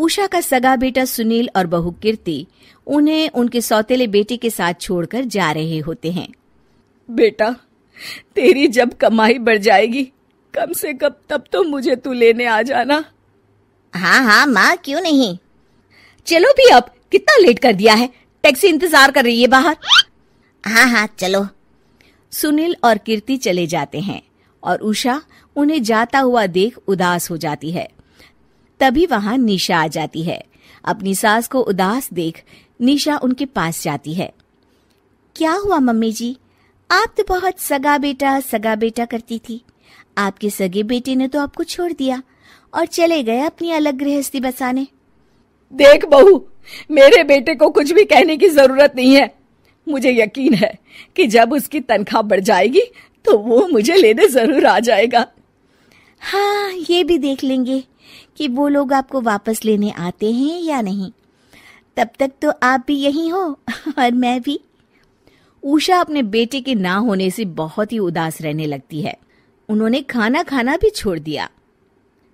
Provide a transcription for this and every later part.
उषा का सगा बेटा सुनील और बहू कीर्ति उन्हें उनके सौतेले बेटे के साथ छोड़कर जा रहे होते हैं। बेटा, तेरी जब कमाई बढ़ जाएगी कम से कम तब तो मुझे तू लेने आ जाना। हाँ हाँ माँ, क्यों नहीं। चलो भी, अब कितना लेट कर दिया है, टैक्सी इंतजार कर रही है बाहर। हाँ हाँ चलो। सुनील और कीर्ति चले जाते हैं और उषा उन्हें जाता हुआ देख उदास हो जाती है। तभी वहां निशा आ जाती है। अपनी सास को उदास देख निशा उनके पास जाती है। क्या हुआ मम्मी जी, आप तो बहुत सगा बेटा करती थी। आपके सगे बेटे ने तो आपको छोड़ दिया और चले गए अपनी अलग गृहस्थी बसाने। देख बहू, मेरे बेटे को कुछ भी कहने की जरूरत नहीं है। मुझे यकीन है कि जब उसकी तनख्वाह बढ़ जाएगी तो वो मुझे लेने जरूर आ जाएगा। हाँ, ये भी देख लेंगे कि वो लोग आपको वापस लेने आते हैं या नहीं। तब तक तो आप भी यहीं हो और मैं भी। उषा अपने बेटे के ना होने से बहुत ही उदास रहने लगती है। उन्होंने खाना खाना भी छोड़ दिया।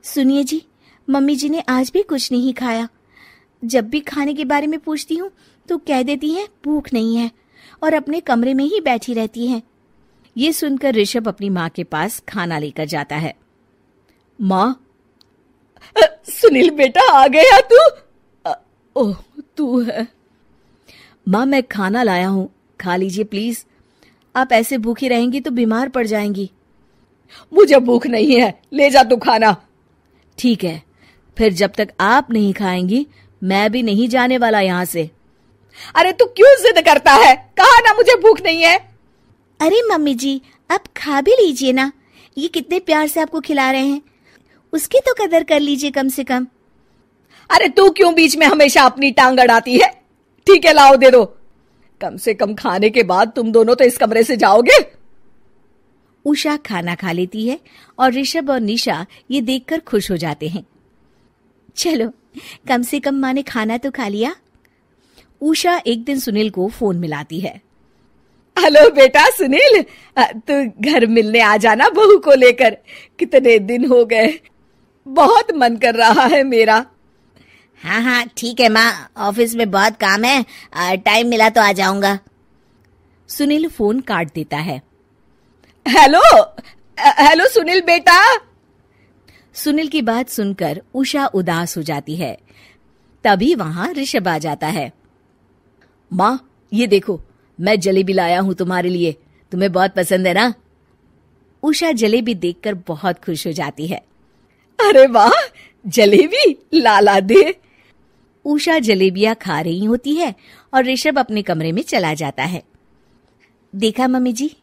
सुनिए जी, मम्मी जी ने आज भी कुछ नहीं खाया। जब भी खाने के बारे में पूछती हूँ तो कह देती हैं भूख नहीं है और अपने कमरे में ही बैठी रहती हैं। ये सुनकर ऋषभ अपनी माँ के पास खाना लेकर जाता है। माँ, सुनील बेटा आ गया तू? ओह, तू है। माँ, मैं खाना लाया हूँ, खा लीजिए प्लीज। आप ऐसे भूखी रहेंगी तो बीमार पड़ जाएंगी। मुझे भूख नहीं है, ले जा तू खाना। ठीक है, फिर जब तक आप नहीं खाएंगी मैं भी नहीं जाने वाला यहाँ से। अरे तू क्यों जिद करता है? कहा ना मुझे भूख नहीं है। अरे मम्मी जी, आप खा भी लीजिए ना, ये कितने प्यार से आपको खिला रहे हैं, उसकी तो कदर कर लीजिए कम से कम। अरे तू क्यों बीच में हमेशा अपनी टांग अड़ाती है? ठीक है, लाओ दे दो। कम से कम खाने के बाद तुम दोनों तो इस कमरे से जाओगे। उषा खाना खा लेती है और ऋषभ और निशा ये देखकर खुश हो जाते हैं। चलो, कम से कम माँ ने खाना तो खा लिया। उषा एक दिन सुनील को फोन मिलाती है। हेलो बेटा सुनील, तू घर मिलने आ जाना बहू को लेकर। कितने दिन हो गए, बहुत मन कर रहा है मेरा। हाँ हाँ ठीक है माँ, ऑफिस में बहुत काम है, टाइम मिला तो आ जाऊंगा। सुनील फोन काट देता है। हेलो सुनील बेटा। सुनील की बात सुनकर उषा उदास हो जाती है। तभी वहां ऋषभ आ जाता है। माँ, ये देखो, मैं जलेबी लाया हूं तुम्हारे लिए, तुम्हें बहुत पसंद है ना? उषा जलेबी देखकर बहुत खुश हो जाती है। अरे वाह, जलेबी ला दे। उषा जलेबियां खा रही होती है और ऋषभ अपने कमरे में चला जाता है। देखा मम्मी जी,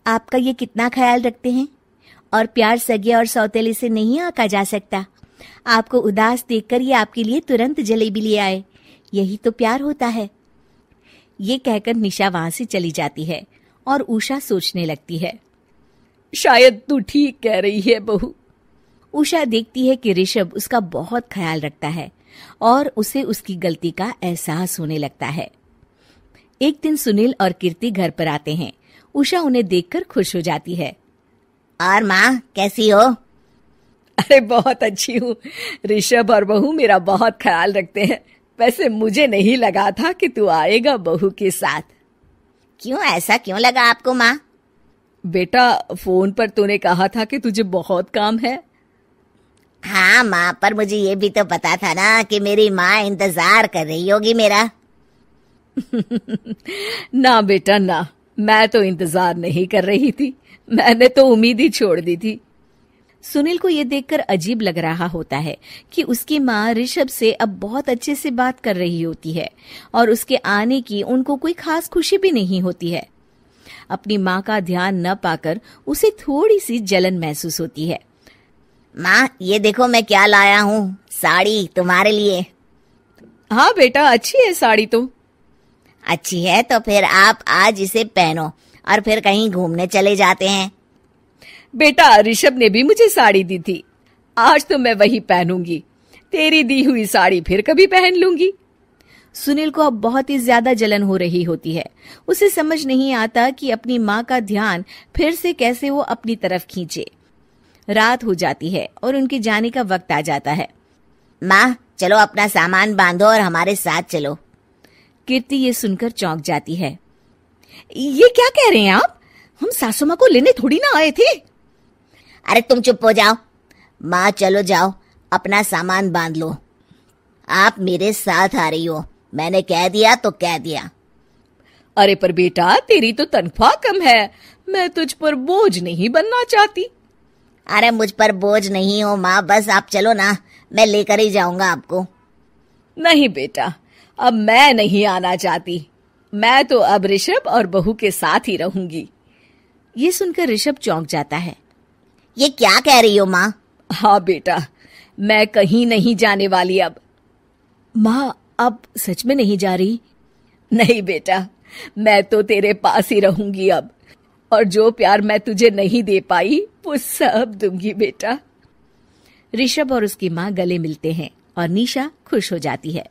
आपका ये कितना ख्याल रखते हैं, और प्यार सगे और सौतेले से नहीं आका जा सकता। आपको उदास देखकर ये आपके लिए तुरंत जलेबी ले आए, यही तो प्यार होता है। ये कहकर निशा वहां से चली जाती है और उषा सोचने लगती है, शायद तू ठीक कह रही है बहू। उषा देखती है कि ऋषभ उसका बहुत ख्याल रखता है और उसे उसकी गलती का एहसास होने लगता है। एक दिन सुनील और कीर्ति घर पर आते हैं। उषा उन्हें देखकर खुश हो जाती है। और माँ कैसी हो? अरे बहुत अच्छी हूँ। ऋषभ और बहू मेरा बहुत ख्याल रखते हैं। वैसे मुझे नहीं लगा था कि तू आएगा बहू के साथ। क्यों, ऐसा क्यों लगा आपको माँ? बेटा, फोन पर तूने कहा था कि तुझे बहुत काम है। हाँ माँ, पर मुझे ये भी तो पता था ना कि मेरी माँ इंतजार कर रही होगी मेरा। ना बेटा ना, मैं तो इंतजार नहीं कर रही थी, मैंने तो उम्मीद ही छोड़ दी थी। सुनील को ये देखकर अजीब लग रहा होता है कि उसकी माँ ऋषभ से अब बहुत अच्छे से बात कर रही होती है और उसके आने की उनको कोई खास खुशी भी नहीं होती है। अपनी माँ का ध्यान न पाकर उसे थोड़ी सी जलन महसूस होती है। माँ, ये देखो मैं क्या लाया हूँ, साड़ी तुम्हारे लिए। हाँ बेटा, अच्छी है साड़ी तो। अच्छी है तो फिर आप आज इसे पहनो और फिर कहीं घूमने चले जाते हैं। बेटा, ऋषभ ने भी मुझे साड़ी दी थी, आज तो मैं वही पहनूंगी। तेरी दी हुई साड़ी फिर कभी पहन लूंगी। सुनील को अब बहुत ही ज्यादा जलन हो रही होती है। उसे समझ नहीं आता कि अपनी माँ का ध्यान फिर से कैसे वो अपनी तरफ खींचे। रात हो जाती है और उनके जाने का वक्त आ जाता है। माँ चलो अपना सामान बांधो और हमारे साथ चलो। कीर्ति ये सुनकर चौंक जाती है। ये क्या कह रहे हैं आप? हम सासू माँ को लेने थोड़ी ना आए थे। अरे तुम चुप हो जाओ। माँ चलो जाओ, अपना सामान बांध लो। आप मेरे साथ आ रही हो, मैंने कह दिया तो कह दिया। अरे पर बेटा, तेरी तो तनख्वाह कम है, मैं तुझ पर बोझ नहीं बनना चाहती। अरे मुझ पर बोझ नहीं हो माँ, बस आप चलो ना, मैं लेकर ही जाऊंगा आपको। नहीं बेटा, अब मैं नहीं आना चाहती। मैं तो अब ऋषभ और बहू के साथ ही रहूंगी। ये सुनकर ऋषभ चौंक जाता है। ये क्या कह रही हो माँ? हाँ बेटा, मैं कहीं नहीं जाने वाली अब। माँ अब सच में नहीं जा रही? नहीं बेटा, मैं तो तेरे पास ही रहूंगी अब, और जो प्यार मैं तुझे नहीं दे पाई वो सब दूंगी बेटा। ऋषभ और उसकी माँ गले मिलते हैं और निशा खुश हो जाती है।